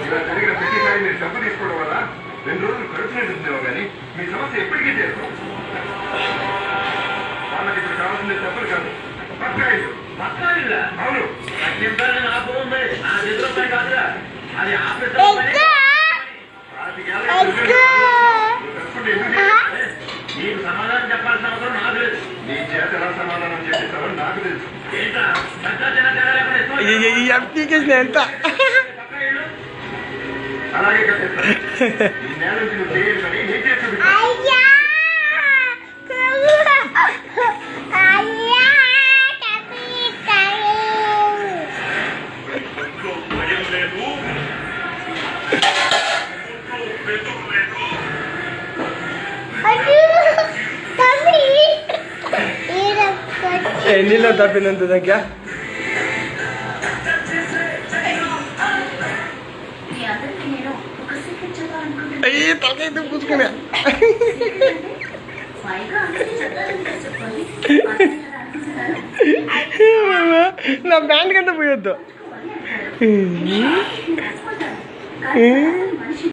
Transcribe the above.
ఇలా జరిగిన ప్రతిసారి మీరు డబ్బు తీసుకోవడం వల్ల 2 రోజులు కడుపు నిండుతున్నావు కానీ మీ సమస్య ఎప్పటికీ చేస్తాం. వాళ్ళకి ఇప్పుడు కావాల్సిన డబ్బులు కాదు, బకాయిలు. బకాయిలా? అవును. నాకు ఉంది, నా చేతిలో కాదురా, అది ఆఫీస్ నీకు సమాధానం చెప్పాల్సిన అవసరం నాకు లేదు. నీ చేత ఎలా సమాధానం చేసేస్తావో నాకు తెలుసు. ఏంటా ఎంత అలాగే కట్టేస్తాను. ఈ నేల నుంచి నువ్వు చేయాలని నీ చేసి ఎన్నిలో తప్పినంత దగ్గర అయ్యి తలకైతే పూసుకున్నా నా బ్యాండ్ కంటే పోయొద్దు.